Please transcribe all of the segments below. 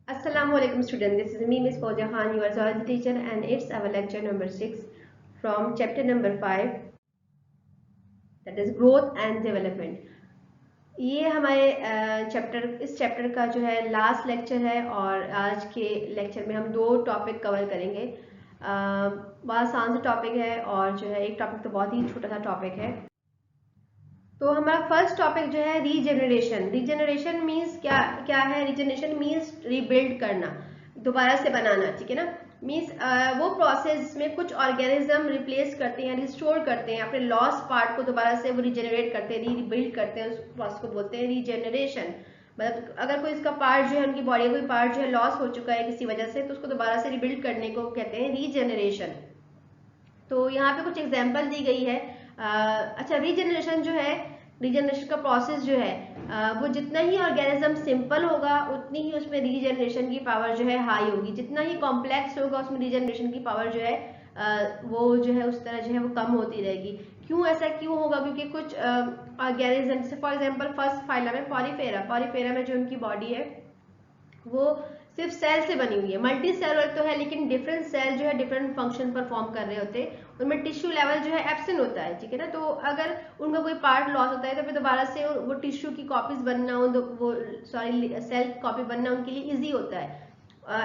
Assalamualaikum student, this is me Miss Fawzia Khan, your zoology teacher, and it's our lecture number 6 from chapter number 5, that is growth and development. ये हमारे इस chapter का जो है last lecture है और आज के लेक्चर में हम दो टॉपिक कवर करेंगे। बहुत आसान सा टॉपिक है और जो है एक टॉपिक तो बहुत ही छोटा सा टॉपिक है। तो हमारा फर्स्ट टॉपिक जो है रीजेनरेशन। रीजेनरेशन मीन्स क्या क्या है? रीजेनरेशन मीन्स रीबिल्ड करना, दोबारा से बनाना, ठीक है ना। मीन्स वो प्रोसेस में कुछ ऑर्गेनिज्म रिप्लेस करते हैं, रिस्टोर करते हैं, अपने लॉस पार्ट को दोबारा से वो रिजेनरेट करते हैं, रीबिल्ड करते हैं। उस प्रोसेस को बोलते हैं रीजेनरेशन। मतलब अगर कोई इसका पार्ट जो है, उनकी बॉडी का कोई पार्ट जो है लॉस हो चुका है किसी वजह से, तो उसको दोबारा से रिबिल्ड करने को कहते हैं रीजेनरेशन। तो यहाँ पे कुछ एग्जाम्पल दी गई है। अच्छा, रीजनरेशन जो है, रीजनरेशन का प्रोसेस जो है, वो जितना ही ऑर्गेनिज्म सिंपल होगा उतनी ही उसमें रीजनरेशन की पावर जो है हाई होगी। जितना ही कॉम्प्लेक्स होगा उसमें रीजनरेशन की पावर जो है वो जो है उस तरह जो है वो कम होती रहेगी। क्यों ऐसा क्यों होगा? क्योंकि कुछ ऑर्गेनिज्म, जैसे फॉर एग्जांपल फर्स्ट फाइलम है पॉलीफेरा। पॉलीफेरा में जो उनकी बॉडी है वो सिर्फ सेल से बनी हुई है। मल्टी सेलुलर तो है लेकिन डिफरेंट सेल जो है डिफरेंट फंक्शन परफॉर्म कर रहे होते हैं। उनमें टिश्यू लेवल जो है एब्सेंट होता है, ठीक है ना। तो अगर उनका कोई पार्ट लॉस होता है तो फिर दोबारा से वो टिश्यू की कॉपीज बनना, वो सॉरी सेल कॉपी बनना उनके लिए इजी होता है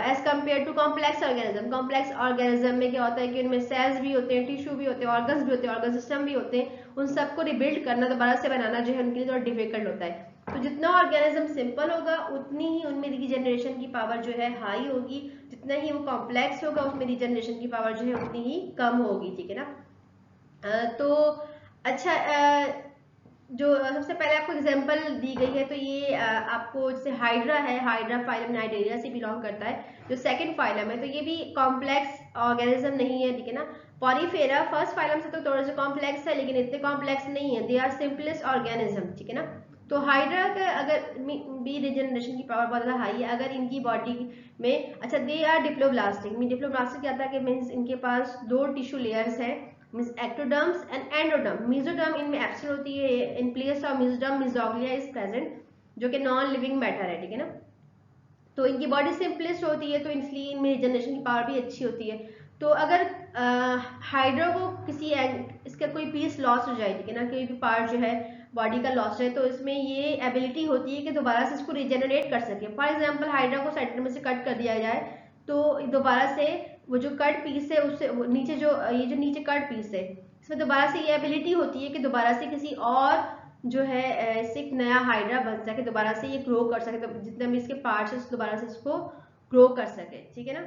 as compare to complex organism. Complex organism में क्या होता है कि उनमें सेल्स भी होते हैं, टिश्यू भी होते हैं, ऑर्गन्स भी होते हैं, ऑर्गन सिस्टम भी होते हैं। उन सबको रिबिल्ड करना, दोबारा से बनाना जो है उनके लिए थोड़ा डिफिकल्ट होता है। तो जितना ऑर्गेनिज्म सिंपल होगा उतनी ही उनमें रीजनरेशन की पावर जो है हाई होगी। जितना ही वो कॉम्प्लेक्स होगा उसमें रीजनरेशन की पावर जो है उतनी ही कम होगी, ठीक है ना। तो अच्छा, जो सबसे पहले आपको एग्जांपल दी गई है तो ये आपको जैसे हाइड्रा है, हाइड्रा फाइलम नाइडेरिया से बिलोंग करता है। जो सेकंड फाइलम है तो ये भी कॉम्प्लेक्स ऑर्गेनिज्म नहीं है, ठीक है ना। पॉलीफेरा फर्स्ट फाइलम से तो थोड़ा सा कॉम्प्लेक्स है लेकिन इतने कॉम्प्लेक्स नहीं है। दे आर सिंपलेस्ट ऑर्गेनिज्म, ठीक है ना। तो हाइड्रा का अगर बी रीजनरेशन की पावर बहुत ज्यादा हाई है अगर इनकी बॉडी में। अच्छा, दे आर डिप्लोब्लास्टिक। डिप्लोब्लास्टिक क्या था कि मीन्स इनके पास दो टिश्यू लेयर्स हैं, मीन्स एक्टोडर्म्स एंड एंडोडर्म। मेसोडर्म इनमें एब्सेंट होती है। In place of mesoderm mesoglea is present, जो कि नॉन लिविंग मैटर है, ठीक है ना। तो इनकी बॉडी सिंपलेस्ट होती है तो इसलिए इनमें रिजनरेशन की पावर भी अच्छी होती है। तो अगर हाइड्रा को किसी इसका कोई पीस लॉस हो जाए, ठीक है ना, कोई भी पार्ट जो है बॉडी का लॉस है, तो इसमें ये एबिलिटी होती है कि दोबारा से इसको रिजेनरेट कर सके। फॉर एग्जाम्पल हाइड्रा को सेंटर में से कट कर दिया जाए तो दोबारा से वो जो कट पीस है उससे नीचे जो ये जो नीचे कट पीस है इसमें दोबारा से ये एबिलिटी होती है कि दोबारा से किसी और जो है ऐसे एक नया हाइड्रा बन सके, दोबारा से ये ग्रो कर सके। तो जितने भी इसके पार्ट्स है दोबारा से इसको ग्रो कर सके, ठीक है ना।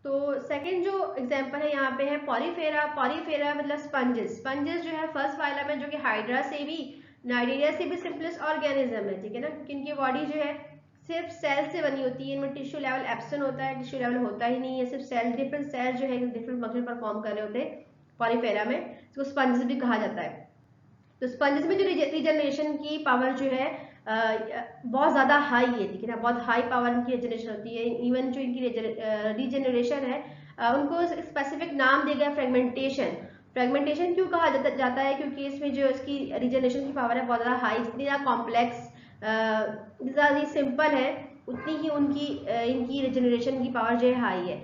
तो सेकंड जो एग्जांपल है यहाँ पे है पॉलीफेरा। पॉलीफेरा मतलब स्पंजेस। स्पंजेस जो है फर्स्ट फाइलम है जो कि हाइड्रा से भी नाइडेरिया से भी सिंपलेस्ट ऑर्गेनिज्म है, ठीक है ना। क्योंकि इनकी बॉडी जो है सिर्फ सेल से बनी होती है। इनमें टिश्यू लेवल एब्सेंट होता है, टिश्यू लेवल होता ही नहीं है, सिर्फ सेल। डिफरेंट सेल जो है डिफरेंट फंक्शन परफॉर्म कर रहे होते हैं पॉलीफेरा में, इसको स्पंजेस भी कहा जाता है। तो स्पंजेस में जो रीजनरेशन की पावर जो है बहुत ज़्यादा हाई है, ठीक है ना। बहुत हाई पावर की रीजनरेशन होती है। इवन जो इनकी रीजनरेशन है उनको स्पेसिफिक नाम दिया गया फ्रेगमेंटेशन। फ्रेगमेंटेशन क्यों कहा जाता है? क्योंकि इसमें जो इसकी रीजनरेशन की पावर है बहुत ज़्यादा हाई, इतनी ज़्यादा कॉम्प्लेक्स, ज़्यादा सिंपल है, उतनी ही उनकी इनकी रीजनरेशन की पावर जो है हाई है।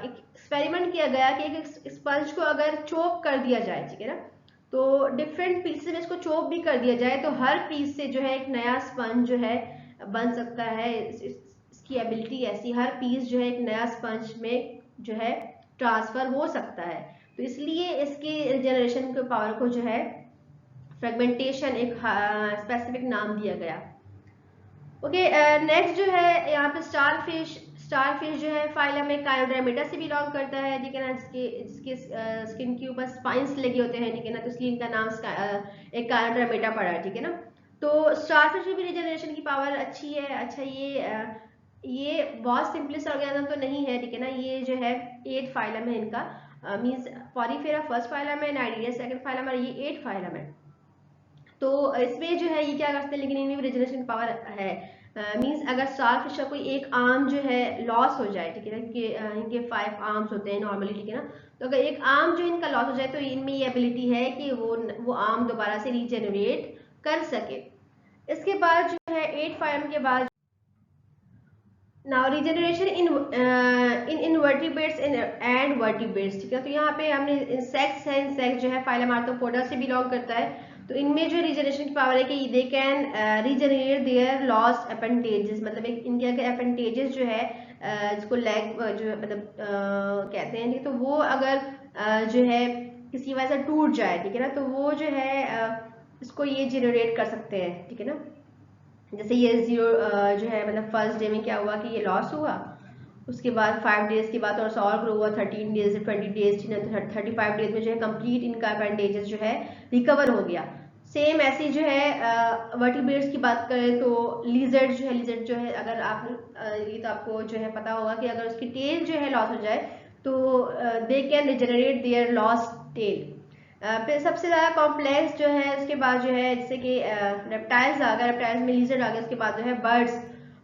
एक एक्सपेरिमेंट किया गया कि एक स्पंज को अगर चोक कर दिया जाए, ठीक है ना, तो डिफरेंट पीसेस में इसको चॉप भी कर दिया जाए तो हर पीस से जो है एक नया स्पंज जो है बन सकता है। इसकी एबिलिटी ऐसी, हर पीस जो है एक नया स्पंज में जो है ट्रांसफर हो सकता है। तो इसलिए इसकी जनरेशन के पावर को जो है फ्रेगमेंटेशन एक स्पेसिफिक नाम दिया गया। ओके, नेक्स्ट जो है यहाँ पे स्टार फिश। स्टार फिश जो है फाइलम में कायोड्रामेटा से बिलोंग करता है, ठीक है ना। जिसके जिसके स्किन के ऊपर स्पाइंस लगे होते हैं, ठीक है ना, तो इसलिए इनका नाम एक कायोड्रामेटा पड़ा है, ठीक है ना। तो स्टार फिश में भी रिजनरेशन की पावर अच्छी है। अच्छा, ये बहुत सिंपलेस्ट ऑर्गेनिज्म तो नहीं है, ठीक है ना। ये जो है 8 फाइलम है इनका। मीन्स पॉलीफेरा फर्स्ट फाइलम है, नाइडेरिया सेकंड फाइलम है, ये 8 फाइलम है। तो इसमें जो है ये क्या करते हैं, लेकिन इनमें भी रिजनरेशन पावर है। मींस अगर स्टार फिश का कोई एक आर्म जो है लॉस हो जाए, ठीक है ना, कि इनके 5 आर्म्स होते हैं नॉर्मली, ठीक है ना। तो अगर एक आर्म जो इनका लॉस हो जाए तो इनमें ये एबिलिटी है कि वो आर्म दोबारा से रीजनरेट कर सके। इसके बाद जो है 8 फाइलम के बाद now regeneration in invertebrates and vertebrates, ठीक है। तो यहाँ पे हमने इंसेक्ट्स है, इंसेक्ट जो है फाइलम आर्थ्रोपोडा से बिलोंग करता है। तो इनमें जो रिजेनरेशन की पावर है कि they can regenerate their lost appendages, मतलब एक इनके अगर अपेंडेजेस जो है जिसको लेग जो है मतलब कहते हैं, तो वो अगर जो है किसी वजह से टूट जाए, ठीक है ना, तो वो जो है इसको ये जनरेट कर सकते हैं, ठीक है ना। जैसे ये जीरो जो है मतलब फर्स्ट डे में क्या हुआ कि ये लॉस हुआ, उसके बाद 5 डेज के बाद थोड़ा सा और ग्रो हुआ, 13 डेज 20 डेज, 35 डेज में जो है कंप्लीट इनका अपेंडेजेस जो है रिकवर हो गया। सेम ऐसी जो है वर्टिब्रेट्स की बात करें तो लिजर्ड जो है, लिजर्ड जो है अगर आप ये तो आपको जो है पता होगा कि अगर उसकी टेल जो है लॉस हो जाए तो they can regenerate their lost tail. फिर सबसे ज़्यादा कॉम्प्लेक्स जो है उसके बाद जो है जैसे कि रेप्टाइल्स आ गए, रेप्टाइल्स में लिजर्ड आ गया, उसके बाद जो है बर्ड्स,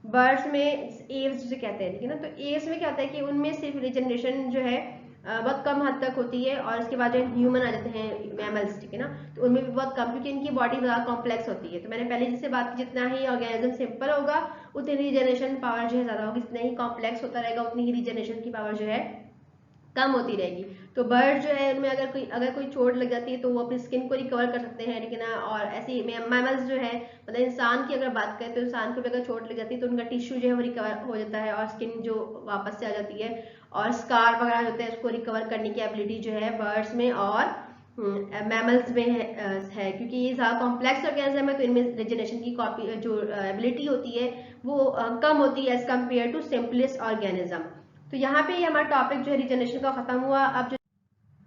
बर्ड्स में एव्स जिसे कहते हैं, ठीक है ना। तो एव्स में क्या होता है कि उनमें सिर्फ रिजनरेशन जो है बहुत कम हद तक होती है, और इसके बाद जो ह्यूमन आ जाते हैं मैमल्स, ठीक है ना, तो उनमें भी बहुत कम, क्योंकि इनकी बॉडी ज़्यादा कॉम्प्लेक्स होती है। तो मैंने पहले जिससे बात की, जितना ही ऑर्गेनिज्म सिंपल होगा उतनी रिजनरेशन पावर जो है ज़्यादा होगी, जितना ही कॉम्प्लेक्स होता रहेगा उतनी ही रिजनरेशन की पावर जो है कम होती रहेगी। तो बर्ड जो है उनमें अगर कोई चोट लग जाती है तो वो अपनी स्किन को रिकवर कर सकते हैं, लेकिन और ऐसे मैमल्स जो है मतलब इंसान की अगर बात करें तो इंसान को भी अगर चोट लग जाती है तो उनका टिश्यू जो है वो रिकवर हो जाता है और स्किन जो वापस से आ जाती है, और स्कार वगैरह होते हैं उसको रिकवर करने की एबिलिटी जो है बर्ड्स में और मैमल्स में है, क्योंकि ये ज़्यादा कॉम्प्लेक्स ऑर्गेनिज्म है तो इनमें रिजेनरेशन की कॉपी जो एबिलिटी होती है वो कम होती है as compare to simplest organism. तो यहाँ पे हमारा टॉपिक जो है रिजेनरेशन का खत्म हुआ। अब जो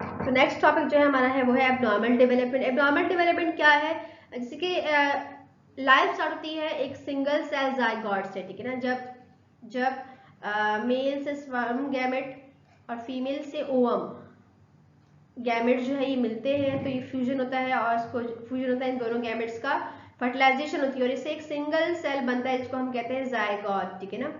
तो नेक्स्ट टॉपिक जो है हमारा है वो है एब्नॉर्मल डेवलपमेंट। एब्नॉर्मल डेवलपमेंट क्या है, जैसे कि लाइफ स्टार्ट होती है एक सिंगल सेल जाइगोट से, ठीक है ना। जब जब मेल से स्पर्म गैमेट और फीमेल से ओवम गैमेट जो है ये मिलते हैं, तो ये फ्यूजन होता है और इसको फ्यूजन होता है इन दोनों गैमेट्स का, फर्टिलाइजेशन होती है और इससे एक सिंगल सेल बनता है जिसको हम कहते हैं जाइगोट, ठीक है ना।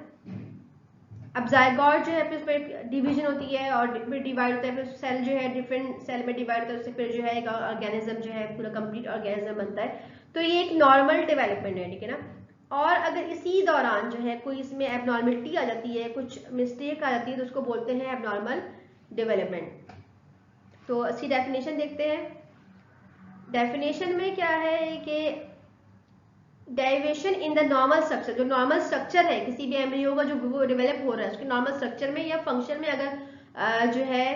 अब जाइगोट जो है फिर उसमें डिवीजन होती है और फिर डिवाइड होता है, फिर सेल जो है डिफरेंट सेल में डिवाइड होता है, उससे फिर जो है एक ऑर्गेनिज्म जो है पूरा कंप्लीट ऑर्गेनिज्म बनता है। तो ये एक नॉर्मल डेवलपमेंट है, ठीक है ना। और अगर इसी दौरान जो है कोई इसमें एबनॉर्मलिटी आ जाती है, कुछ मिस्टेक आ जाती है, तो उसको बोलते हैं एबनॉर्मल डेवलपमेंट। तो इसकी डेफिनेशन देखते हैं। डेफिनेशन में क्या है कि deviation in the normal structure, जो नॉर्मल स्ट्रक्चर है किसी भी एम्ब्रियो का जो वो डेवलप हो रहा है उसके नॉर्मल स्ट्रक्चर में या फंक्शन में अगर जो है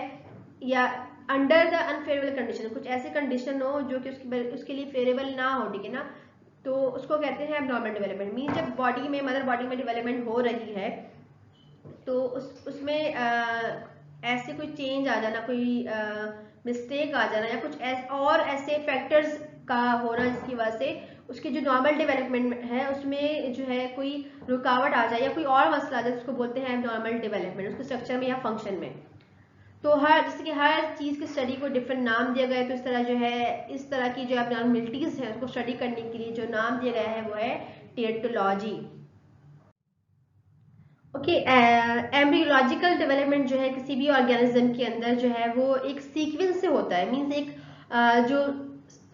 या अंडर द अनफेवरेबल कंडीशन, कुछ ऐसे कंडीशन हो जो कि उसके लिए फेवरेबल ना हो, ठीक है ना, तो उसको कहते हैं एबनॉर्मल डेवलपमेंट। मीन जब बॉडी में मदर बॉडी में डेवलपमेंट हो रही है तो उसमें ऐसे कोई चेंज आ जाना, कोई मिस्टेक आ जाना या कुछ और ऐसे फैक्टर्स का होना जिसकी वजह से उसकी जो नॉर्मल डेवलपमेंट है उसमें जो है कोई रुकावट आ जाए या कोई और मसला आ जाए, उसको बोलते हैं नॉर्मल डेवलपमेंट, उसके स्ट्रक्चर में या फंक्शन में। तो जैसे कि हर चीज़ की स्टडी को डिफरेंट नाम दिया गया है, तो इस तरह जो है इस तरह की जो एबनॉर्मलिटीज़ है उसको स्टडी करने के लिए जो नाम दिया गया है वो है टेरोंटोलॉजी। ओके, एम्ब्रियोलॉजिकल डेवलपमेंट जो है किसी भी ऑर्गेनिज्म के अंदर जो है वो एक सीक्वेंस से होता है। मींस एक जो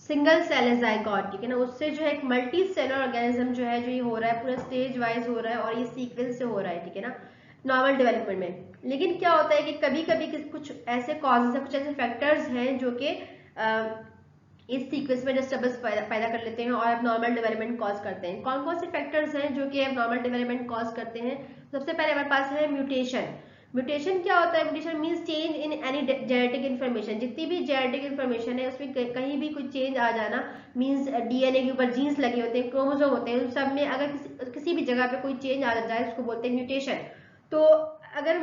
सिंगल सेल है जाइगोट, ठीक है ना, उससे जो है एक मल्टी सेलर ऑर्गेनिज्म जो है जो ये हो रहा है पूरा स्टेज वाइज हो रहा है और ये सीक्वेंस से हो रहा है, ठीक है ना, नॉर्मल डेवलपमेंट में। लेकिन क्या होता है कि कभी कभी कुछ ऐसे कॉजेज है, कुछ ऐसे फैक्टर्स हैं जो कि इस सीक्वेंस में डिस्टर्बेंस पैदा कर लेते हैं और एबनॉर्मल डेवलपमेंट कॉज करते हैं। कौन कौन से फैक्टर्स हैं जो कि एबनॉर्मल डेवलपमेंट कॉज करते हैं? सबसे पहले हमारे पास है म्यूटेशन। म्यूटेशन क्या होता है? Mutation means change in any genetic information. जितनी भी जेनेटिक इन्फॉर्मेशन है उसमें कहीं भी कोई चेंज आ जाना, मींस डीएनए के ऊपर जीन्स लगे होते हैं, क्रोमोसोम होते हैं, उन सब में अगर किसी भी जगह पे कोई चेंज आ जाता है उसको बोलते हैं म्यूटेशन। तो अगर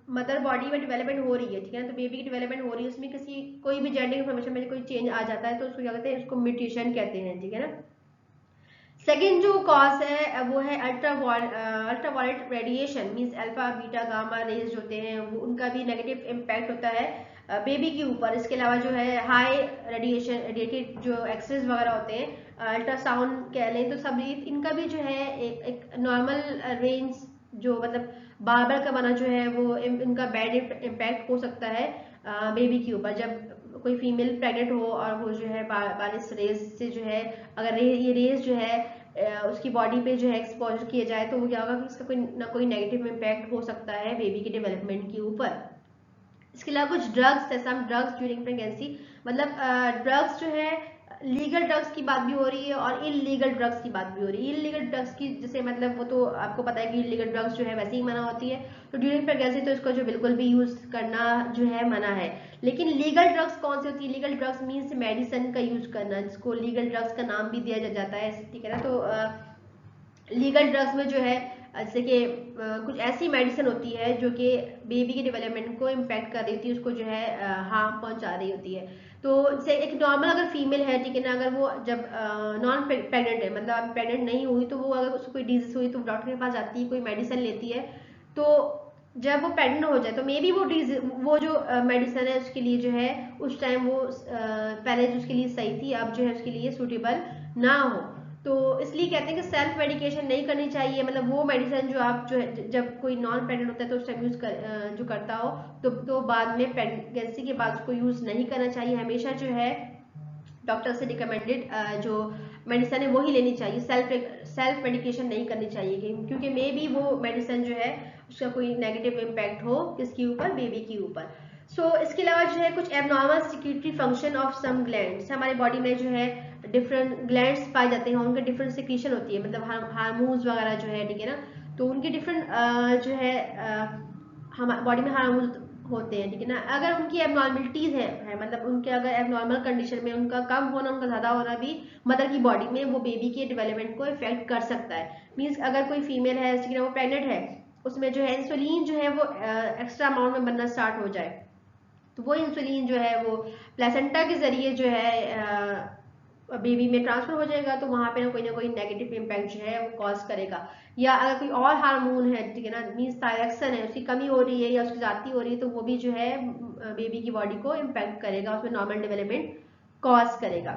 मदर बॉडी में डेवलपमेंट हो रही है, ठीक है ना, तो बेबी की डेवलपमेंट हो रही है, उसमें किसी कोई भी जेनेटिक इन्फॉर्मेशन में कोई चेंज आ जाता है तो उसको क्या कहते हैं, उसको म्यूटेशन कहते हैं, ठीक है ना। सेकेंड जो कॉज है वो है ultraviolet radiation. Means alpha beta gamma rays होते हैं वो, उनका भी नेगेटिव इम्पैक्ट होता है बेबी के ऊपर। इसके अलावा जो है हाई रेडिएशन रेडिएटेड जो एक्सरेज वगैरह होते हैं, अल्ट्रासाउंड कह लें, तो सब इनका भी जो है एक नॉर्मल रेंज जो मतलब बार बार का बना जो है वो इनका बैड इम्पैक्ट हो सकता है बेबी के ऊपर। जब कोई फीमेल प्रेग्नेंट हो और वो जो है बारिश रेस से जो है अगर ये रेस जो है उसकी बॉडी पे जो है एक्सपोजर किया जाए तो वो क्या होगा कि इसका कोई ना कोई नेगेटिव इम्पैक्ट हो सकता है बेबी के डेवलपमेंट के ऊपर। इसके अलावा कुछ ड्रग्स है, सम ड्रग्स ड्यूरिंग प्रेगनेंसी, मतलब ड्रग्स जो है लीगल ड्रग्स की बात भी हो रही है और इलीगल ड्रग्स की बात भी हो रही है। इलीगल ड्रग्स की जैसे मतलब वो तो आपको पता है कि इलीगल ड्रग्स जो है वैसे ही मना होती है, तो ड्यूरिंग प्रेगनेंसी तो इसको जो बिल्कुल भी यूज करना जो है मना है। लेकिन लीगल ड्रग्स कौन सी होती है? लीगल ड्रग्स मीन्स मेडिसिन का यूज करना, जिसको लीगल ड्रग्स का नाम भी दिया जाता है, ठीक है ना। तो लीगल ड्रग्स में जो है जैसे कि कुछ ऐसी मेडिसिन होती है जो कि बेबी के डेवलपमेंट को इम्पैक्ट कर रही होती है, उसको जो है हार्म पहुंचा रही होती है। तो जैसे एक नॉर्मल अगर फीमेल है, ठीक है ना, अगर वो जब नॉन प्रेग्नेंट है, मतलब अब प्रेग्नेंट नहीं हुई, तो वो अगर उसको कोई डिजीज हुई तो डॉक्टर के पास जाती है, कोई मेडिसिन लेती है, तो जब वो प्रेग्नेंट हो जाए तो मे बी वो जो मेडिसिन है उसके लिए जो है उस टाइम वो पहले जो उसके लिए सही थी, अब जो है उसके लिए सूटेबल ना हो। तो इसलिए कहते हैं कि सेल्फ मेडिकेशन नहीं करनी चाहिए, मतलब वो मेडिसिन जो आप जो है जब कोई नॉन प्रेग्नेंट होता है तो उस टाइम यूज जो करता हो, तो बाद में प्रेगनेंसी के बाद उसको यूज नहीं करना चाहिए। हमेशा जो है डॉक्टर से रिकमेंडेड जो मेडिसिन है वही लेनी चाहिए, सेल्फ मेडिकेशन नहीं करनी चाहिए, क्योंकि मे बी वो मेडिसिन जो है उसका कोई नेगेटिव इम्पैक्ट हो किसके ऊपर, बेबी के ऊपर। इसके अलावा जो है कुछ abnormal secretory function of some glands, हमारे बॉडी में जो है डिफरेंट ग्लैंड्स पाए जाते हैं, उनके डिफरेंट सिक्रीशन होती है, मतलब हार्मोन्स वगैरह जो है, ठीक है ना। तो उनके डिफरेंट जो है हमारे बॉडी में हार्मोन्स होते हैं, ठीक है ना। अगर उनकी एबनॉर्मलिटीज है मतलब उनके अगर एबनॉर्मल कंडीशन में उनका कम होना उनका ज्यादा होना भी मदर की बॉडी में वो बेबी के डेवलपमेंट को इफेक्ट कर सकता है। मीन्स अगर कोई फीमेल है, ठीक है ना, वो प्रेग्नेंट है, उसमें जो है इंसुलिन जो है वो एक्स्ट्रा अमाउंट में बनना स्टार्ट हो जाए, तो वो इंसुलिन जो है वो प्लेसेंटा के जरिए जो है बेबी में ट्रांसफर हो जाएगा, तो वहां पे ना कोई नेगेटिव इम्पैक्ट जो है वो कॉज करेगा। या अगर कोई और हार्मोन है, ठीक है ना, मीन्स थायरॉक्सिन है, उसकी कमी हो रही है या उसकी जाती हो रही है, तो वो भी जो है बेबी की बॉडी को इम्पैक्ट करेगा, उसमें नॉर्मल डेवलपमेंट कॉज करेगा।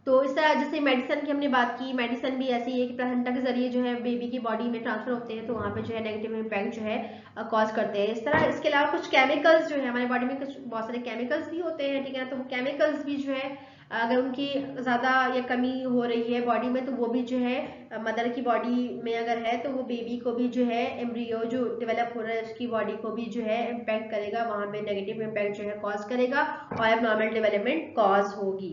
तो इस तरह जैसे मेडिसिन की हमने बात की, मेडिसिन भी ऐसी है कि प्लेसेंटा के जरिए जो है बेबी की बॉडी में ट्रांसफर होते हैं, तो वहाँ पे जो है नेगेटिव इम्पैक्ट जो है कॉज करते हैं। इस तरह इसके अलावा कुछ केमिकल्स जो है हमारे बॉडी में, कुछ बहुत सारे केमिकल्स भी होते हैं, ठीक है ना, तो वो केमिकल्स भी जो है अगर उनकी ज्यादा या कमी हो रही है बॉडी में, तो वो भी जो है मदर की बॉडी में अगर है तो वो बेबी को भी जो है एम्ब्रियो जो डेवलप हो रहा है उसकी बॉडी को भी जो है इम्पैक्ट करेगा, वहां पे नेगेटिव इम्पैक्ट जो है कॉज करेगा और एबनॉर्मल डेवलपमेंट कॉज होगी।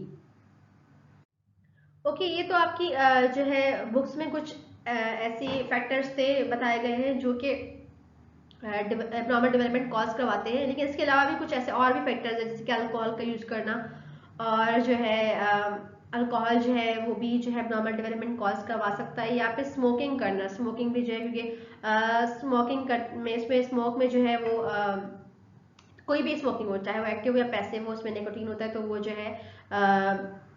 ओके, ये तो आपकी जो है बुक्स में कुछ ऐसे फैक्टर्स थे बताए गए हैं जो कि एबनॉर्मल डेवलपमेंट कॉज करवाते हैं, लेकिन इसके अलावा भी कुछ ऐसे और भी फैक्टर्स है, जैसे कि अल्कोहल का यूज करना और जो है अल्कोहल जो है वो भी जो है एबनॉर्मल डेवलपमेंट कॉज करवा सकता है। या फिर स्मोकिंग करना, स्मोकिंग भी जो है क्योंकि स्मोकिंग में इसमें स्मोक में जो है वो कोई भी स्मोकिंग हो, चाहे वो एक्टिव या पैसिव हो, उसमें निकोटीन होता है, तो वो जो है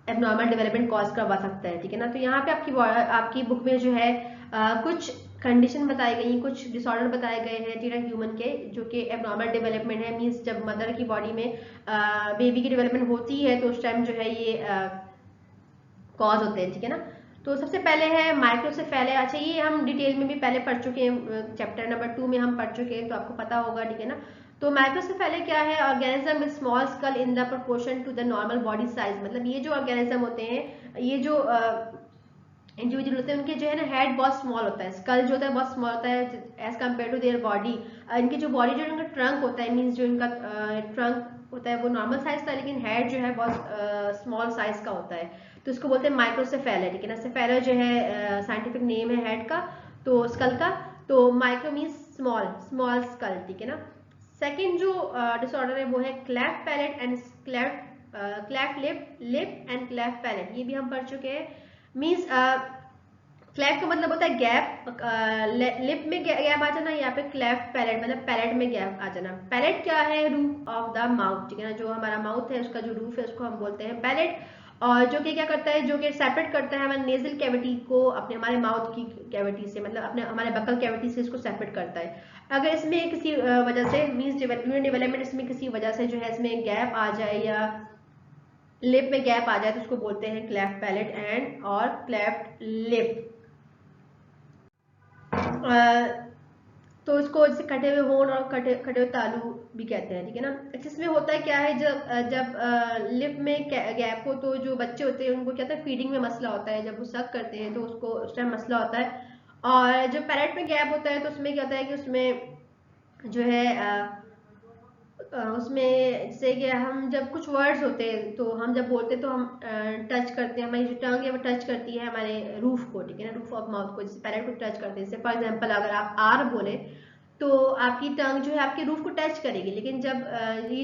एबनॉर्मल डेवलपमेंट कॉज करवा सकता है, ठीक है ना। तो यहाँ पे आपकी बुक में जो है कुछ कंडीशन बताई गई, कुछ डिसऑर्डर बताए गए हैं ठीक है ह्यूमन के, जो कि एबनॉर्मल डेवलपमेंट है, मीन्स जब मदर की बॉडी में बेबी की डेवलपमेंट होती है तो उस टाइम जो है ये कॉज होते हैं, ठीक है ना। तो सबसे पहले है माइक्रोसेफेली। अच्छा, ये हम डिटेल में भी पहले पढ़ चुके हैं, चैप्टर नंबर 2 में हम पढ़ चुके हैं, तो आपको पता होगा, ठीक है ना। तो माइक्रोसेफेली क्या है? Organism with small skull in the proportion to the normal body size, मतलब ये जो ऑर्गेनिज्म होते हैं, ये जो इंडिविजुअल होते हैं, उनके जो है ना हेड बहुत स्मॉल होता है, स्कल जो होता है बहुत स्मॉल होता है as compare to their body. इनकी जो बॉडी जो इनका ट्रंक होता है, मीन्स जो इनका ट्रंक होता है वो नॉर्मल साइज का, लेकिन हेड जो है बहुत स्मॉल साइज का होता है, तो इसको बोलते हैं माइक्रोसेफेली, ठीक है ना। सेफेला जो है साइंटिफिक नेम है हेड का, तो स्कल का, तो micro means small, small skull, ठीक है ना। सेकेंड जो डिसऑर्डर है वो है cleft palate and cleft lip and cleft palate, ये भी हम पढ़ चुके हैं। मीन्स क्लेफ्ट का मतलब होता है गैप, लिप में गैप आ जाना, यहाँ पे क्लेफ्ट पैलेट मतलब पैलेट में गैप आ जाना। पैलेट क्या है? रूफ ऑफ द माउथ, ठीक है ना, जो हमारा माउथ है उसका जो रूफ है उसको हम बोलते हैं पैलेट, और जो कि क्या करता है, जो कि सेपरेट करता है हमारे नेजल कैविटी को अपने हमारे माउथ की कैविटी से, मतलब अपने हमारे बकल कैविटी से इसको सेपरेट करता है। अगर इसमें किसी वजह से मीन्स डेवलपमेंट इसमें किसी वजह से जो है इसमें गैप आ जाए या लिप में गैप आ जाए तो उसको बोलते हैं क्लेफ्ट पैलेट एंड और क्लेफ्ट लिप। तो इसको जैसे कटे हुए होंठ और कटे कटे हुए तालू भी कहते हैं, ठीक है ना। इसमें होता है क्या है, जब लिप में गैप हो तो जो बच्चे होते हैं उनको क्या होता है, फीडिंग में मसला होता है, जब वो सक करते हैं तो उसको उस टाइम मसला होता है। और जब पैरेट में गैप होता है तो उसमें क्या होता है कि उसमें जो है उसमें जैसे कि हम जब कुछ वर्ड्स होते हैं तो हम जब बोलते हैं तो हम टच करते हैं, हमारी जो टंग है वो टच करती है हमारे रूफ को, ठीक है ना, रूफ ऑफ माउथ को, जैसे पैरेट को टच करते हैं। जैसे फॉर एग्जांपल अगर आप आर बोले तो आपकी टंग जो है आपके रूफ को टच करेगी, लेकिन जब ये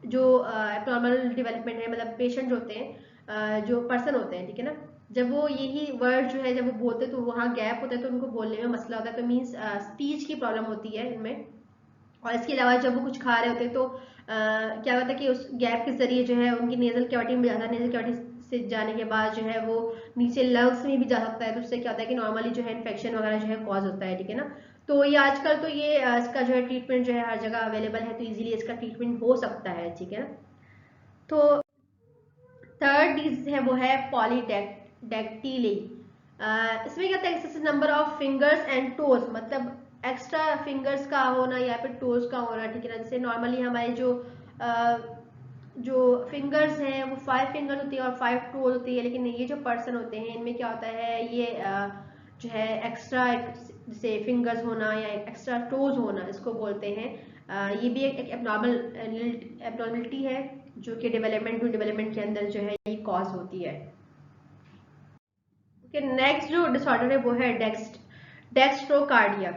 जो एब्नॉर्मल डेवलपमेंट है, मतलब पेशेंट होते हैं, जो पर्सन होते हैं, ठीक है ना, जब वो यही वर्ड जो है जब वो बोलते हैं तो वहाँ गैप होता है तो उनको बोलने में मसला होता है, तो मीन्स स्पीच की प्रॉब्लम होती है इनमें। और इसके अलावा जब वो कुछ खा रहे होते हैं तो क्या होता है कि उस गैप के जरिए जो है उनकी नेजल कैविटी में जाता है, नेजल कैविटी से जाने के बाद जो है वो नीचे लंग्स में भी जा सकता है, तो उससे क्या होता है कि नॉर्मली जो है इन्फेक्शन वगैरह जो है कॉज होता है, ठीक है ना। तो ये आजकल तो ये इसका जो है ट्रीटमेंट जो है हर जगह अवेलेबल है, तो इजीली इसका ट्रीटमेंट हो सकता है, ठीक है ना। तो थर्ड डिजीज है वो है पॉलीडेक्टिली। इसमें क्या होता है, excessive number of fingers and toes, मतलब एक्स्ट्रा फिंगर्स का होना या फिर टोज का होना, ठीक है ना। जैसे नॉर्मली हमारे जो फिंगर्स हैं वो 5 फिंगर्स होती है और 5 टोज होती है, लेकिन ये जो पर्सन होते हैं इनमें क्या होता है, ये जो है एक्स्ट्रा जैसे फिंगर्स होना या एक्स्ट्रा टोज होना, इसको बोलते हैं। ये भी एक एबनॉर्मलिटी है जो कि डेवलपमेंट के अंदर जो है ये कॉज होती है। ओके, नेक्स्ट जो डिसऑर्डर है वो है डेक्स्ट्रोकार्डिया।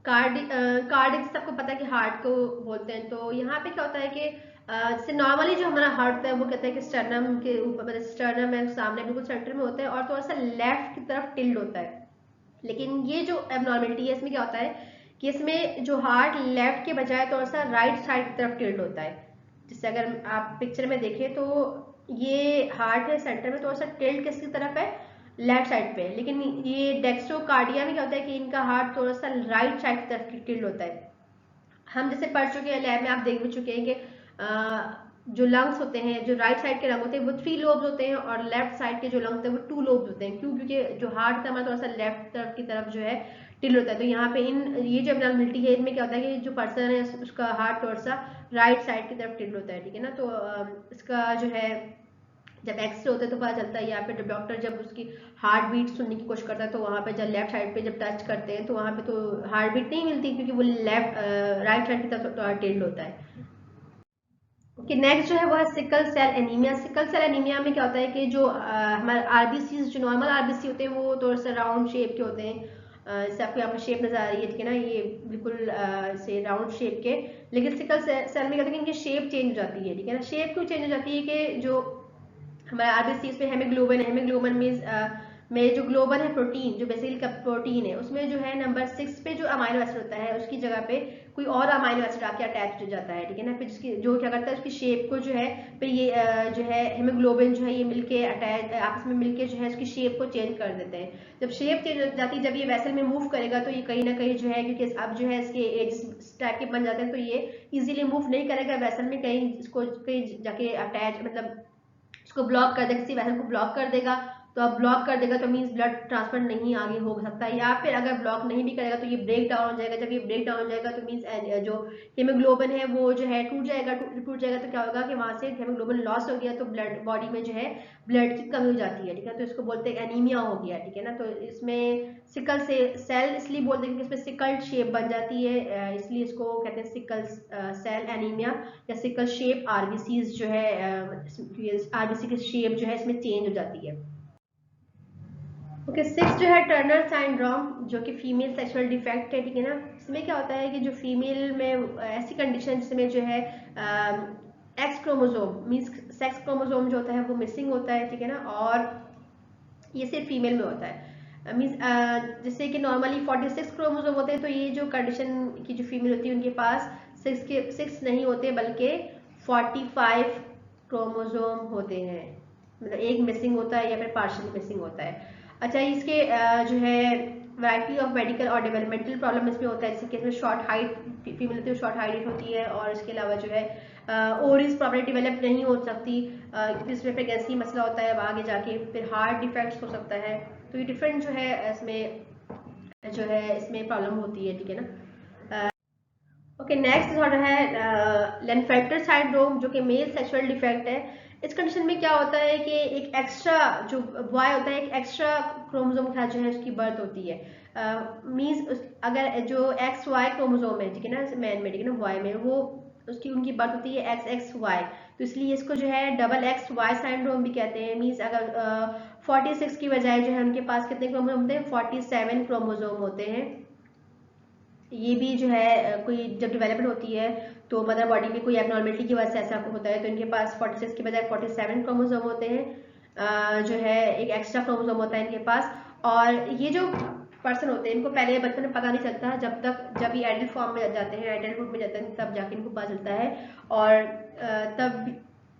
कार्डिक सबको पता है कि हार्ट को बोलते हैं, तो यहाँ पे क्या होता है कि जैसे नॉर्मली जो हमारा हार्ट होता है वो कहते हैं कि स्टर्नम के ऊपर, मतलब स्टर्नम है सामने बिल्कुल सेंटर में होता है और थोड़ा सा लेफ्ट की तरफ टिल्ड होता है। लेकिन ये जो एबनॉर्मेलिटी है इसमें क्या होता है कि इसमें जो हार्ट लेफ्ट के बजाय थोड़ा सा राइट साइड की तरफ टिल्ट होता है। जैसे अगर आप पिक्चर में देखें तो ये हार्ट है सेंटर में, थोड़ा सा टिल्ट किसकी तरफ है, लेफ्ट साइड पे। लेकिन ये डेक्स्ट्रोकार्डिया में क्या होता है कि इनका हार्ट थोड़ा सा राइट साइड की तरफ टिल्ट होता है। हम जैसे पढ़ चुके हैं, लैब में आप देख भी चुके हैं कि जो लंग्स होते हैं, जो राइट साइड के लंग होते हैं वो 3 लोब्स होते हैं और लेफ्ट साइड के जो लंग्स होते हैं वो 2 लोब्स होते हैं। क्यों? क्योंकि जो हार्ट था हमारा थोड़ा सा लेफ्ट तरफ की तरफ जो है टिल होता है। तो यहाँ पे ये जो एबनॉर्मलिटी है इनमें क्या होता है कि जो पर्सन है उसका हार्ट थोड़ा सा राइट साइड की तरफ टिल होता है, ठीक है ना। तो इसका जो है जब एक्सरे होते हैं तो पता चलता है, या फिर जब डॉक्टर जब उसकी हार्ट बीट सुनने की कोशिश करता है तो वहाँ पे जब लेफ्ट साइड पे जब टच करते हैं तो वहाँ पे तो हार्ट बीट नहीं मिलती, क्योंकि वो राइट साइड की तरफ टिल्ड होता है। ओके, नेक्स्ट जो है वो है sickle cell anaemia. Sickle cell anaemia में क्या होता है कि जो हमारे आरबीसी, जो नॉर्मल आरबीसी होते हैं वो थोड़ा सा राउंड शेप के होते हैं। जैसे आपको यहाँ पर शेप नजर आ रही है, ठीक है ना, ये बिल्कुल से राउंड शेप के। लेकिन सिकल सेल में क्या होता है कि इनकी शेप चेंज हो जाती है, ठीक है ना। शेप क्यों चेंज हो जाती है कि जो हमारे आरबीसी में हेमोग्लोबिन है, हेमोग्लोबिन मीन्स में जो ग्लोबन है प्रोटीन, जो बेसिकली का प्रोटीन है, उसमें जो है नंबर 6 पे जो अमाइनो एसिड होता है उसकी जगह पे कोई और अमाइनो एसिड आके अटैच हो जाता है, ठीक है ना। फिर जिसकी जो क्या करता है उसकी शेप को जो है, फिर ये जो है हेमोग्लोबिन जो है ये मिलके अटैच आपस में मिलके जो है उसकी शेप को चेंज कर देते हैं। जब शेप चेंज हो जाती है, जब ये वेसल में मूव करेगा तो ये कहीं ना कहीं जो है, क्योंकि अब जो है इसके एज टाइप के बन जाते हैं तो ये इजीली मूव नहीं करेगा वेसल में, कहीं इसको कहीं जाके अटैच, मतलब इसको ब्लॉक कर देगा, किसी वेसल को ब्लॉक कर देगा। तो अब ब्लॉक कर देगा तो मीन्स ब्लड ट्रांसफर नहीं आगे हो सकता है, या फिर अगर ब्लॉक नहीं भी करेगा तो ये ब्रेक डाउन हो जाएगा। जब ये ब्रेक डाउन हो जाएगा तो मीन्स जो हेमोग्लोबिन है वो जो है टूट जाएगा तो क्या होगा कि वहां से हेमोग्लोबिन लॉस हो गया तो ब्लड बॉडी में जो है ब्लड की कमी हो जाती है, ठीक है। तो इसको बोलते हैं एनीमिया हो गया, ठीक है ना। तो इसमें सिकल से सेल इसलिए बोलते हैं कि इसमें सिकल शेप बन जाती है, इसलिए इसको कहते हैं सिकल सेल एनीमिया या सिकल शेप आरबीसीज जो है, आरबीसी की शेप जो है इसमें चेंज हो जाती है। ओके, 6 जो है टर्नर सिंड्रोम, जो कि फीमेल सेक्सुअल डिफेक्ट है, ठीक है ना। इसमें क्या होता है कि जो फीमेल में ऐसी कंडीशन जिसमें जो है x chromosome means sex chromosome जो होता है वो मिसिंग होता है, ठीक है ना। और ये सिर्फ फीमेल में होता है, मीन्स जैसे कि नॉर्मली 46 क्रोमोसोम होते हैं, तो ये जो कंडीशन की जो फीमेल होती है उनके पास 6 नहीं होते बल्कि 45 क्रोमोसोम होते हैं, मतलब एक मिसिंग होता है या फिर पार्शियली मिसिंग होता है। अच्छा, इसके जो है वैरायटी ऑफ मेडिकल और डेवलपमेंटल प्रॉब्लम इसमें होता है, जैसे कि इसमें शॉर्ट हाइट फीमेल होती है, शॉर्ट हाइट होती है, और इसके अलावा जो है ओवरीज प्रॉपर्ली डेवलप नहीं हो सकती, इसमें प्रेगनेंसी मसला होता है अब आगे जाके, फिर हार्ट डिफेक्ट्स हो सकता है। तो ये डिफरेंट जो है इसमें जो है इसमें प्रॉब्लम होती है, ठीक है ना। ओके, नेक्स्ट डिसऑर्डर है लेनफेल्टर सिंड्रोम, जो कि मेल सेक्सुअल डिफेक्ट है। इस कंडीशन में क्या होता है कि एक एक्स्ट्रा जो बॉय होता है, एक एक्स्ट्रा क्रोमोसोम के साथ जो है उसकी बर्थ होती है। मीन्स अगर जो एक्स वाई क्रोमोसोम है, ठीक है ना, मैन में, ठीक है ना, बॉय में, वो उसकी उनकी बर्थ होती है एक्स एक्स वाई, तो इसलिए इसको जो है डबल एक्स वाई सिंड्रोम भी कहते हैं। मीन्स अगर 46 की बजाय जो है उनके पास कितने क्रोमोसोम होते हैं, 47 क्रोमोसोम होते हैं। ये भी जो है कोई जब डेवलपमेंट होती है तो मदर बॉडी में कोई एबनॉर्मलिटी की वजह से ऐसा होता है, तो इनके पास 46 की बजाय 47 क्रोमोसोम होते हैं। जो है एक एक्स्ट्रा क्रोमोसोम होता है इनके पास। और ये जो पर्सन होते हैं इनको पहले बचपन में पता नहीं चलता, जब ये एडल्ट फॉर्म में जाते हैं, एडल्टहुड में जाते हैं, तब जाके इनको पता चलता है। और तब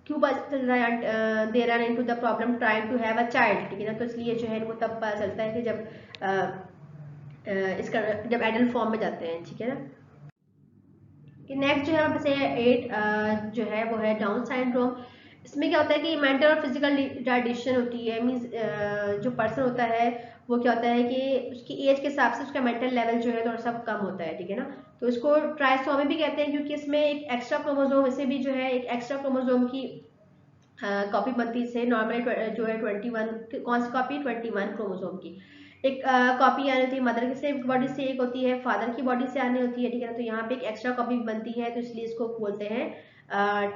क्यों पता चल रहा है, they run into the problem trying to have a child, ठीक है ना, तो इसलिए जो है इनको तब पता चलता है कि जब इसका जब एडल्ट फॉर्म में जाते हैं, ठीक है ना। नेक्स्ट जो है हमारे पास 8 जो है वो है डाउन सिंड्रोम। इसमें क्या होता है कि मेंटल और फिजिकल रिटार्डेशन होती है। मीन्स जो पर्सन होता है वो क्या होता है कि उसकी एज के हिसाब से उसका मेंटल लेवल जो है थोड़ा सा कम होता है, ठीक है ना। तो इसको ट्राइसोमी भी कहते हैं, क्योंकि इसमें एक एक्स्ट्रा क्रोमोसोम, इसे भी जो है एक एक्स्ट्रा क्रोमोसोम की कॉपी बनती है। नॉर्मली जो है 21, कौन सी कॉपी, 21 क्रोमोसोम की एक कॉपी आनी होती है मदर से बॉडी से, एक होती है फादर की बॉडी से आनी होती है, ठीक है ना। तो यहाँ पे एक एक्स्ट्रा कॉपी बनती है, तो इसलिए इसको बोलते हैं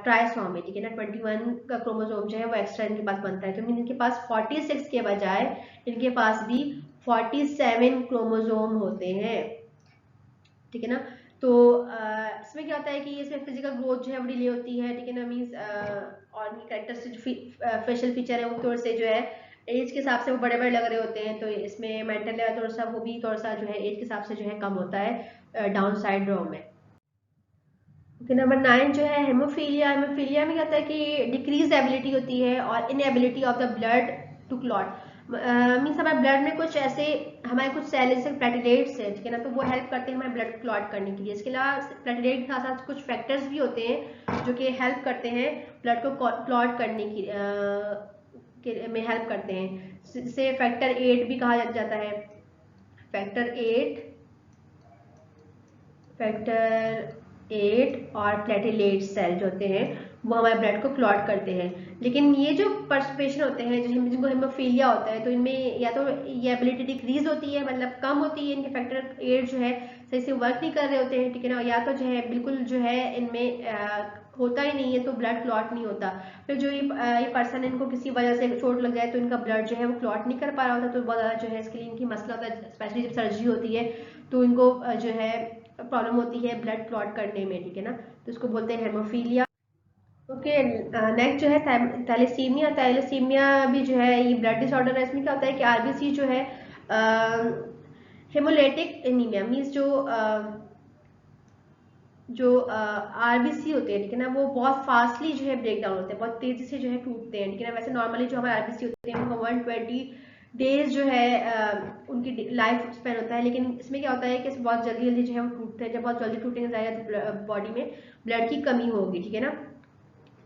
ट्राइसोमी, ठीक है ना। 21 का क्रोमोसोम जो है वो एक्स्ट्रा इनके पास बनता है, तो मीन इनके पास 46 के बजाय इनके पास भी 47 क्रोमोसोम होते हैं, ठीक है ना। तो इसमें क्या होता है कि इसमें फिजिकल ग्रोथ जो है वो डिले होती है, ठीक है ना। मीन्स और कैरेक्टरिस्टिक फेशियल फीचर है वो थोड़े से जो है एज के हिसाब से वो बड़े बड़े लग रहे होते हैं, तो इसमें मेंटल लेवल थोड़ा सा वो भी थोड़ा सा जो है एज के हिसाब से जो है कम होता है डाउन साइड्रोम में। ओके, नंबर 9 जो है हेमोफीलिया। हेमोफीलिया में क्या होता है कि डिक्रीज एबिलिटी होती है और inability of the blood to clot. Means हमारे ब्लड में कुछ ऐसे हमारे कुछ सेल जैसे प्लेटलेट्स है, ठीक है ना, तो वो हेल्प करते हैं हमारे ब्लड क्लॉट करने के लिए। इसके अलावा प्लेटलेट के साथ साथ कुछ फैक्टर्स भी होते हैं जो कि हेल्प करते हैं ब्लड को क्लॉट करने में हेल्प करते हैं। इसे फैक्टर 8 भी कहा जाता है। फैक्टर 8 और प्लेटेलेट सेल जो होते हैं वो हमारे ब्लड को क्लॉट करते हैं। लेकिन ये जो पर्सपेशन होते हैं जिनको हेमोफीलिया होता है, तो इनमें या तो ये एबिलिटी डिक्रीज होती है, मतलब कम होती है, इनके फैक्टर 8 जो है सही से वर्क नहीं कर रहे होते हैं, ठीक है ना। या तो जो है बिल्कुल जो है इनमें होता ही नहीं है, तो ब्लड क्लॉट नहीं होता। फिर जो ये पर्सन इनको किसी वजह से चोट लग जाए तो इनका ब्लड जो है वो क्लॉट नहीं कर पा रहा होता, तो बहुत ज़्यादा जो है इसके लिए इनकी मसला होता है। स्पेशली जब सर्जरी होती है तो इनको जो है प्रॉब्लम होती है ब्लड क्लॉट करने में, ठीक है ना, तो इसको बोलते हैं हेमोफीलिया। ओके, नेक्स्ट जो है थैलेसीमिया। थैलेसीमिया भी जो है ये ब्लड डिसऑर्डर है। इसमें क्या होता है कि आरबीसी जो है हेमोलाइटिक एनीमिया, मीन्स जो आरबीसी होते हैं, ठीक है ना, वो बहुत फास्टली जो है ब्रेक डाउन होते हैं, बहुत तेजी से जो है टूटते हैं, ठीक है ना। वैसे नॉर्मली जो हमारे आरबीसी होते हैं उनको 120 डेज जो है उनकी लाइफ स्पेन होता है, लेकिन इसमें क्या होता है कि बहुत जल्दी जल्दी जो है वो टूटते हैं। जब बहुत जल्दी टूटेंगे जाएगा तो बॉडी में ब्लड की कमी होगी, ठीक है ना।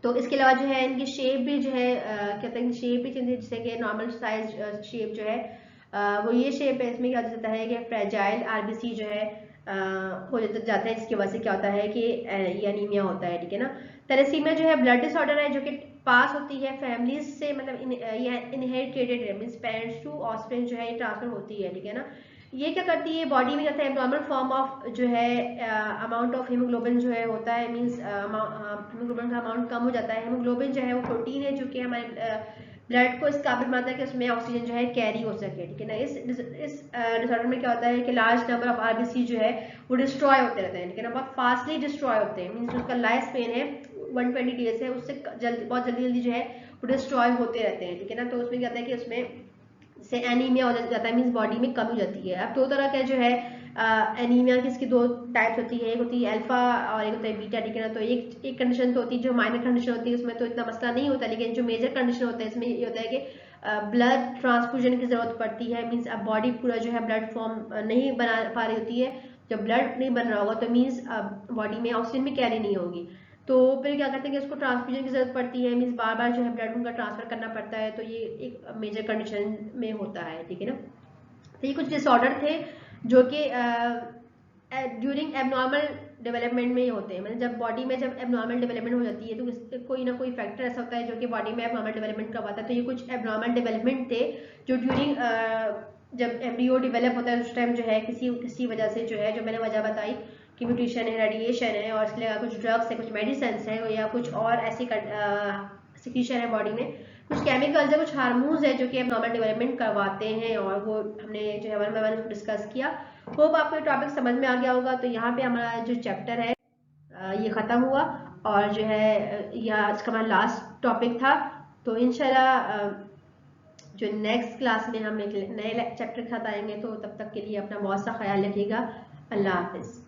तो इसके अलावा जो है इनकी शेप भी जो है क्या कहते हैं, शेप भी चेंज है, जैसे कि नॉर्मल साइज शेप जो है वो ये शेप है। इसमें क्या हो जाता है कि फ्रेजाइल आरबीसी जो है हो जाता है, जिसकी वजह से क्या होता है कि ये एनीमिया होता है, ठीक है ना। थैलेसीमिया जो है ब्लड डिसऑर्डर है जो कि पास होती है फैमिलीज से, मतलब ये इनहेरिटेड है, मींस पेरेंट्स टू ऑफस्प्रिंग जो है ये ट्रांसफर होती है, ठीक है ना। ये क्या करती है बॉडी में, कहते हैं नॉर्मल फॉर्म ऑफ जो है अमाउंट ऑफ हीमोग्लोबिन जो है होता है, मींस हीमोग्लोबिन का अमाउंट कम हो जाता है। हीमोग्लोबिन जो है वो प्रोटीन है जो कि हमारे ब्लड को इस काबिल बनाता है कि उसमें ऑक्सीजन जो है कैरी हो सके, ठीक है ना। इस डिसऑर्डर में क्या होता है कि लार्ज नंबर ऑफ आरबीसी जो है वो डिस्ट्रॉय होते रहते हैं, ठीक है ना, बहुत फास्टली डिस्ट्रॉय होते हैं। मीन्स उसका लाइफ स्पेन है 120 डेज है, उससे बहुत जल्दी जल्दी जो है वो डिस्ट्रॉय होते रहते हैं, ठीक है ना। तो उसमें क्या होता है कि उसमें से एनीमिया हो जाता है, मीन्स बॉडी में कमी हो जाती है। अब दो तरह का जो है एनीमिया की, इसकी दो टाइप्स होती है, एक होती है अल्फा और एक होता है बीटा, ठीक है ना। तो एक कंडीशन तो होती है जो माइनर कंडीशन होती है, उसमें तो इतना मसला नहीं होता, लेकिन जो मेजर कंडीशन होता है इसमें ये होता है कि ब्लड ट्रांसफ्यूजन की जरूरत पड़ती है। मीन्स अब बॉडी पूरा जो है ब्लड फॉर्म नहीं बना पा रही होती है। जब ब्लड नहीं बन रहा होगा तो मीन्स बॉडी में ऑक्सीजन भी कैरी नहीं होगी, तो फिर क्या कहते हैं कि उसको ट्रांसफ्यूजन की जरूरत पड़ती है। मीन्स बार बार जो है ब्लड उनका ट्रांसफर करना पड़ता है, तो ये एक मेजर कंडीशन में होता है, ठीक है ना। तो ये कुछ डिसऑर्डर थे जो कि ड्यूरिंग एबनॉर्मल डेवलपमेंट में ही होते हैं। मतलब जब बॉडी में जब एबनॉर्मल डेवलपमेंट हो जाती है तो कोई ना कोई फैक्टर ऐसा होता है जो कि बॉडी में एबनॉर्मल डेवलपमेंट करवाता है। तो ये कुछ एबनॉर्मल डेवलपमेंट थे जो ड्यूरिंग जब एम्ब्रियो डेवलप होता है उस टाइम जो है किसी वजह से जो है, जो मैंने वजह बताई कि म्यूटेशन है, रेडिएशन है और इसके अलावा कुछ ड्रग्स है, कुछ मेडिसिन है या कुछ और ऐसी सिक्रीशन है बॉडी में, कुछ केमिकल्स है, कुछ हार्मोन्स है जो कि एबनॉर्मल डेवलपमेंट करवाते हैं और वो हमने जो है वन बाय वन डिस्कस किया। होप आपको ये टॉपिक समझ में आ गया होगा। तो यहाँ पे हमारा जो चैप्टर है ये ख़त्म हुआ और जो है यह आज का हमारा लास्ट टॉपिक था। तो इंशाल्लाह जो नेक्स्ट क्लास में हम एक नए चैप्टर के साथ आएंगे। तो तब तक के लिए अपना बहुत सा ख्याल रखिएगा। अल्लाह हाफिज़।